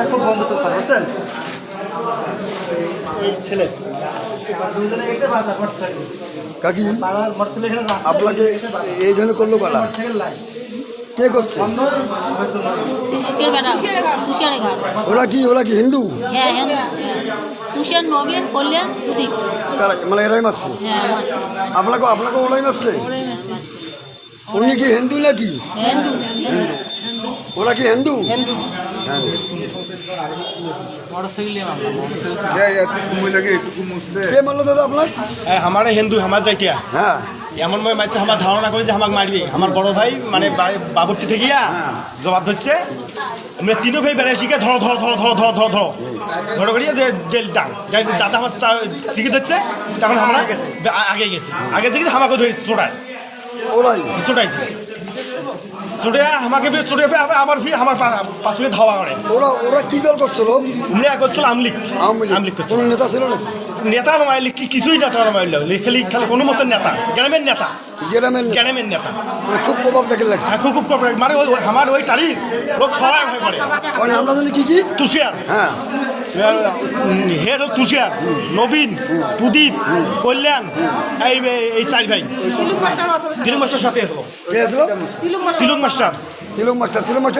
সাথে খুব বন্ধুত্ব স্যার বুঝছেন এই ছেলে দুজনে গেছে বাজার মোটরসাইকেল কাকি বাজার মোটরসাইকেল আপনাকে এই জন্য করলো কালা কে করছে ওরা কি হিন্দু হ্যাঁ হ্যাঁ তুষার নবীন কল্যাণ প্রদীপ তারা মানে এরাই মারছে হ্যাঁ আপনাকে ওরাই মারছে উনি কি হিন্দু নাকি হিন্দু ওরা কি হিন্দু কে মারলো দাদা আপনার আমার হিন্দু আমার যাইতিয়া হ্যাঁ এমন ভাবে মারছে আমার ধারণা করে যে আমাকে মারবে আমার বড় ভাই মানে বাবুরটি থেকে জবাব ধরছে আমরা তিনও ভাই বেড়ে শিখে ধরো ধরো ধরো ধরো ধরো ধরো ধরো ধরো করিয়ে যে দাদা আমার শিখে ধরছে তখন আমরা আগে গেছি আগে থেকে আমাকে ধরে চোটায় চোটাইছে চোটে আমাকে চোটে আবার ফিরে আমার পাশে ধাওয়া করে ওরা কি দল করছিল করছিল আমলিক করছিল কোনো নেতা ছিল না নেতা নয় কিছুই নেতা নয় খালি কোনো মতের নেতা গ্রামের নেতা গ্রামের নেতা খুব প্রভাব দেখে লাগছে খুব প্রভাব মানে আমার ওই তারিখ লোক সবাই ভয় করে আমরা জানি কি তুষার হ্যাঁ হেড তুষার নবীন প্রদীপ কল্যাণ এই চার ভাই তিলক মাস্টার সাথে এসলো তিলক মাস্টার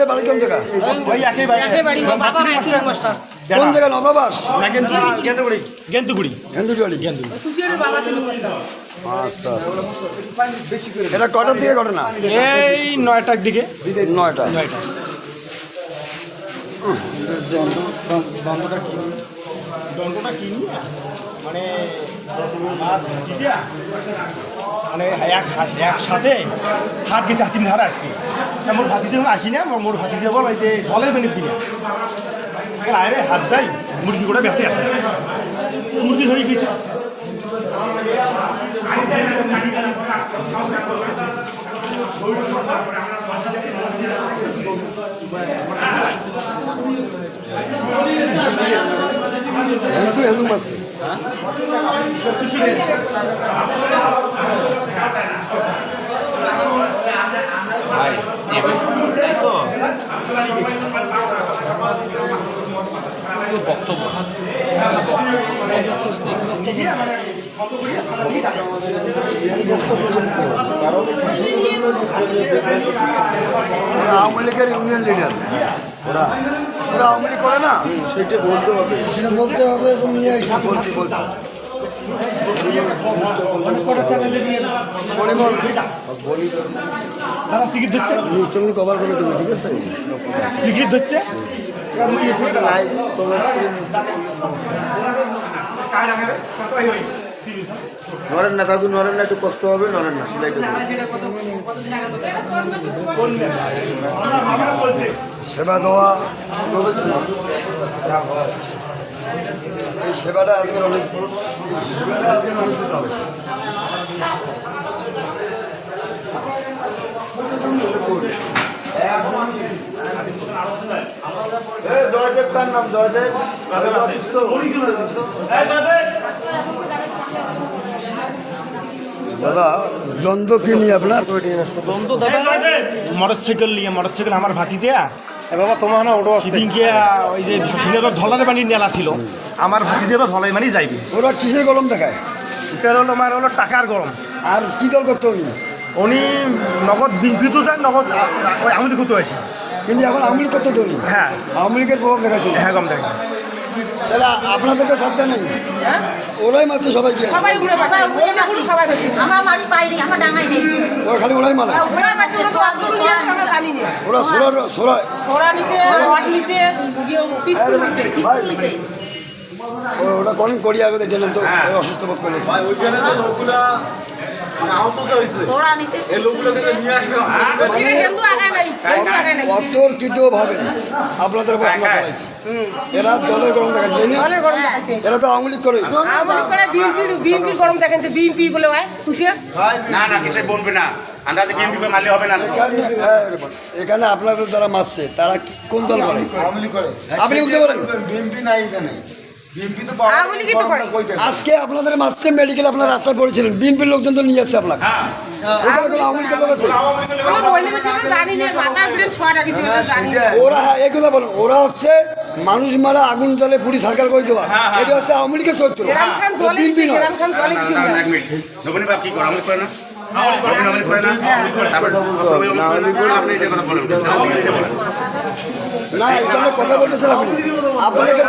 বাড়ি কোন জায়গা ওই একই বাড়ি কোন জায়গা নদাবাস গেন্দুগুড়ি আচ্ছা এটা কটার দিকে ঘটনা এই 9টার দিকে 9টা দ্বন্দ্বটা কি মানে মানে একসাথে হাত গেছে হাতিম ধারা আসছি মোর ভাতি যখন আসি না মোর ভাতি যে বল যে জলের বেনির দিকে আরে হাত যাই মুরগি করে বেঁচে আসে মুরগি ধরে গেছে হিন্দু মারছে বক্তব্য আওয়ামী লীগের ইউনিয়ন লিডার ওরা আওয়ামী লীগ করে না সেটা বলতে হবে এবং নিয়ে নিশ্চয়ই কভার করে দেবে ঠিক আছে সিগারেট ধরছে নরেন না কাকু নরেন না একটু কষ্ট হবে নরেন না সেলাই সেবা দেওয়া এই সেবাটা আজকের অনেক দাদা দ্বন্দ্ব কি নিয়ে আপনার দ্বন্দ্ব দাদা মোটরসাইকেল আমার ভাতিজা বাবা তোমার না ওটো সেদিনকে ওই যে ধলারে পানি নেলা ছিল আমার ভাতিজেরও ধলাই মানি যাইবে ওরা কিসের গরম দেখায় এটা হলো আমার হলো টাকার গরম আর কি দল করতে উনি নগদ বিনফিত যায় নগদ আমি করতে হয়েছে কিন্তু এখন আওয়ামী লীগ করতে দেয়নি হ্যাঁ আওয়ামী লীগের প্রভাব দেখাচ্ছে হ্যাঁ কম দেখা তাহলে আপনাদেরকে সাবধান নেই ওরাই মারছে সবাইকে ওরা খালি ওরাই মারে ওরা ওরা কদিন করিয়া আগে দেখলেন তো অসুস্থ বোধ করে অতর্কিতভাবে আপনাদের এরা দলের গরম দেখাচ্ছে এরা তো আওয়ামী লীগ করে গরম দেখেন বিএনপি বলে না কিছু বলবে না আন্দাজে বিএনপি মারলে হবে না এখানে আপনাদের যারা মারছে তারা কোন দল করে আওয়ামী লীগ করে আপনি বলতে পারেন বিএনপি নাই এখানে আজকে আপনাদের মারছে মেডিকেল আপনার রাস্তায় পড়েছিলেন বিএনপির লোকজন তো নিয়ে আসছে আপনাকে ওরা হ্যাঁ এই কথা বলেন ওরা হচ্ছে মানুষ মারা আগুন জ্বলে পুরি সরকার করে দেওয়া এটা হচ্ছে আওয়ামী লীগের চরিত্র এরম খান জলে বিএনপি নয় এরম খান জলে কিছু না। এক মিনিট নবীন বাপ কি করে আমলি করে না আমলি করে না তারপর আপনি এটা কথা বলেন এটা বলেন না এখানে কথা বলতেছেন আপনি আপনাকে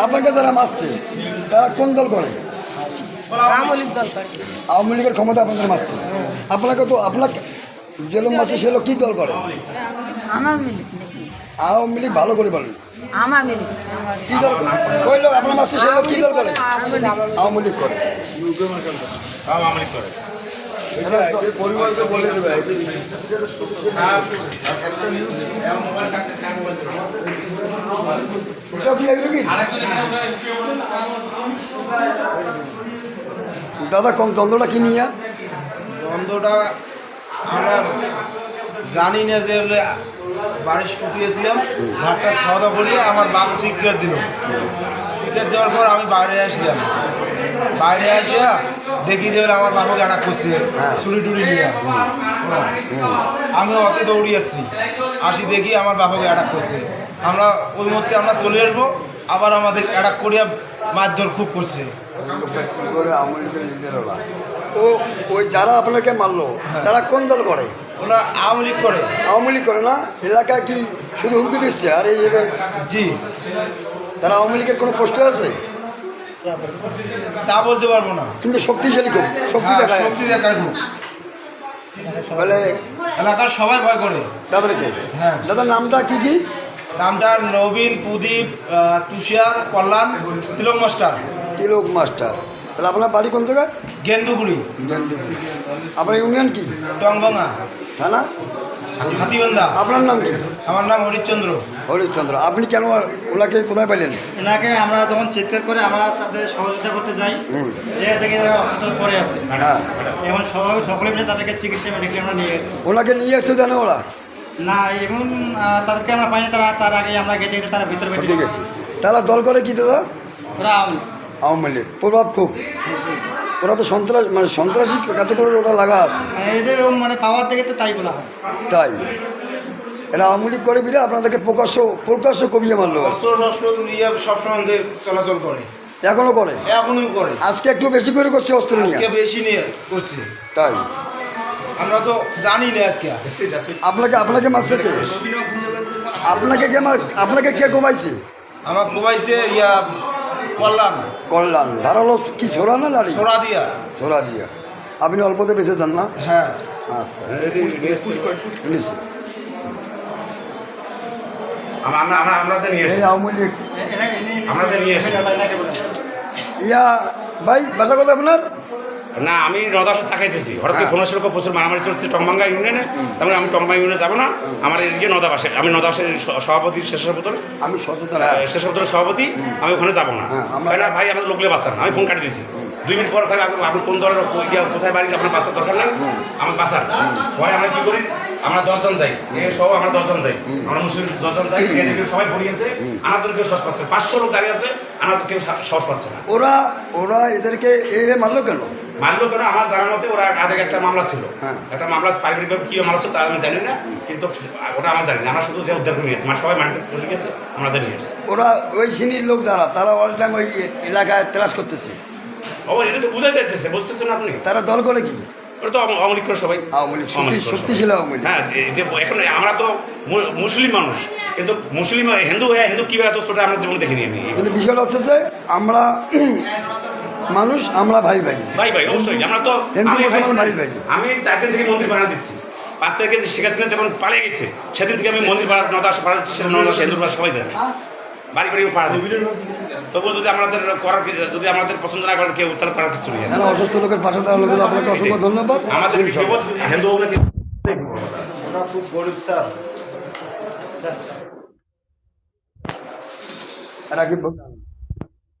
আপনাকে যারা মারছে তারা কোন দল করে আওয়ামী লীগ দল করে। আওয়ামী লীগের ক্ষমতা আপনাদের মারছে আপনাকে তো আপনাকে যে লোক মারছে সে লোক কী দল করে আমার মিলিক নাকি আওয়ামী লীগ ভালো করে বলেন আমার মিলিক কী দল করে ওই লোক আপনার মারছে সে লোক কী দল করে আওয়ামী লীগ করে আমলি করে এটাও কি লাগবে কি দাদা কোন দ্বন্দ্বটা কি নিয়ে দ্বন্দ্বটা আমরা জানি না যে হলে বাড়ি শুকিয়েছিলাম ভাতটা খাওয়া দাওয়া করিয়ে আমার বাপ সিগারেট দিল সিগারেট দেওয়ার পর আমি বাইরে আসলাম বাইরে আসিয়া দেখি যে হলে আমার বাবাকে অ্যাটাক করছে ছুরি টুরি নিয়ে আমি অত দৌড়ি আসি দেখি আমার বাবাকে অ্যাটাক করছে আমরা ওই মধ্যে আমরা চলে আসবো আবার আমাদের অ্যাটাক করিয়া মারধর খুব করছে ও ওই যারা আপনাকে মারলো তারা কোন দল করে ওরা আওয়ামী লীগ করে আওয়ামী লীগ করে না এলাকায় কি শুধু হুমকি দিচ্ছে আর এই জায়গায় জি তারা আওয়ামী লীগের কোনো পোস্টার আছে তা বলতে পারবো না কিন্তু শক্তিশালী খুব শক্তি হ্যাঁ, দেখায় শক্তি দেখায় খুব। বলে এলাকার সবাই ভয় করে দাদাকে হ্যাঁ। দাদার নামটা কি কি নামটা নবীন প্রদীপ তুষার কল্যাণ তিলক মাস্টার তিলক মাস্টার তাহলে আপনার বাড়ি কোন জায়গায় গেন্দুগুড়ি জ্ঞানদীপুর। আপনার ইউনিয়ন কি টংগঙ্গা থানা হাতিবান্ধা আপনার নাম কি আমার নাম হরিশ্চন্দ্র হরিশ্চন্দ্র আপনি কেন ওনাকে কোথায় পাইলেন এনাকে আমরা যখন চিৎকার করে আমরা তাদের সহযোগিতা করতে যাই যে দেখে অসুস্থ পড়ে আছে হ্যাঁ এবং সকলে মিলে তাদেরকে চিকিৎসা মেডিকেল আমরা নিয়ে এসেছি ওনাকে নিয়ে এসছে জানে ওরা না এবং তাদেরকে আমরা পাইনি তার আগে আমরা গেটে গেতে তারা ভিতরে বেরিয়ে ঠিক আছে তারা দল করে কি দাদা ওরা আওয়ামী লীগ। আওয়ামী লীগ প্রভাব খুব ওরা তো সন্ত্রাস মানে সন্ত্রাসী কাছে করে ওটা লাগা আছে এদের মানে পাওয়ার থেকে তো তাই বলা হয় তাই এরা আওয়ামী লীগ করে বিলে আপনাদেরকে প্রকাশ্য কমিয়ে মারলো অস্ত্র শস্ত্র নিয়ে সবসময় চলাচল করে এখনো করে এখনই করে আজকে একটু বেশি করে করছে অস্ত্র নিয়ে আজকে বেশি নিয়ে করছে তাই আমরা তো জানি না আজকে আপনাকে মারছে কে আপনাকে কে কমাইছে আমার মোবাইছে কল্যাণ ধারালো কি ছোড়া না লাড়ি ছোড়া দিয়া ছোড়া দিয়া আপনি অল্পতে বেঁচে যান না হ্যাঁ আচ্ছা নিশ্চয়। আমরা যে নিয়ে এই এসেছি আওয়ামী লীগ আমরা যে নিয়ে এসেছি ইয়া ভাই বাসা কথা আপনার না আমি নদাসে চাকাইতেছি হঠাৎ করে ফোনের সঙ্গে প্রচুর মারামারি চলছে টংবাঙ্গা ইউনিয়নে তারপরে আমি টংবাঙ্গা ইউনিয়নে যাবো না আমার এদিকে নদাবাসে আমি নদাবাসের সভাপতি শেষের বোতল আমি সচেতন শেষ বোতলের সভাপতি আমি ওখানে যাবো না হ্যাঁ, আমরা- না ভাই আমাদের লোকলে বাঁচান আমি ফোন কাটি দিয়েছি 2 মিনিট পর আপনি কোন দলের কোথায় বাড়ি আপনার বাঁচার দরকার নেই আমার বাঁচান হয় আমরা কি করি আমরা 10 জন যাই সহ আমরা 10 জন যাই আমরা মুসলিম 10 জন যাই এদিকে সবাই পড়িয়েছে আনার জন্য কেউ সাহস পাচ্ছে 500 লোক দাঁড়িয়ে আছে আনার কেউ সাহস পাচ্ছে না ওরা এদেরকে মারলো কেন মানলো কেন আমার জানার মতে ওরা আগে একটা মামলা ছিল হ্যাঁ। একটা মামলা পারিবারিক কি মামলা ছিল তা আমি জানি না কিন্তু ওটা আমরা জানি না আমরা শুধু যে উদ্ধার করে নিয়েছি মানে সবাই মাটিতে পড়ে গেছে আমরা জানি নিয়েছি ওরা ওই শ্রেণীর লোক যারা তারা অল টাইম ওই এলাকায় ত্রাস করতেছে ও এটা তো বোঝা যাইতেছে বুঝতেছেন আপনি তারা দল করে কি ওটা তো আওয়ামী লীগ করে সবাই আওয়ামী লীগ আওয়ামী লীগ করে সবাই। শক্তিশালী আওয়ামী লীগ হ্যাঁ এই যে এখন আমরা তো মুসলিম মানুষ কিন্তু মুসলিম হিন্দু হয়ে হিন্দু কীভাবে এত ছোট আমরা জীবনে দেখিনি আমি কিন্তু বিষয়টা হচ্ছে যে আমরা মানুষ আমরা ভাই ভাই ভাই অবশ্যই আমরা তো হিন্দু আমি মুসলমান ভাই ভাই আমি 4 দিন থেকে মন্দির ভাড়া দিচ্ছি 5 তারিখে যে শেখ হাসিনা যখন পালিয়ে গেছে সেদিন থেকে আমি মন্দির ভাড়া ভাড়া দিচ্ছি সেটা হিন্দুর ভাড়া সবাই দেয় বাড়ি ভাড়া দিচ্ছি তবুও যদি আমাদের যদি আমাদের পছন্দ না করে কেউ তাহলে করার কিছু নেই যারা অসুস্থ লোকের পাশে দাঁড়ানোর জন্য আপনাকে অসংখ্য ধন্যবাদ আমাদের বিপদ হিন্দু হোক না ওরা খুব গরিব স্যার রাকিব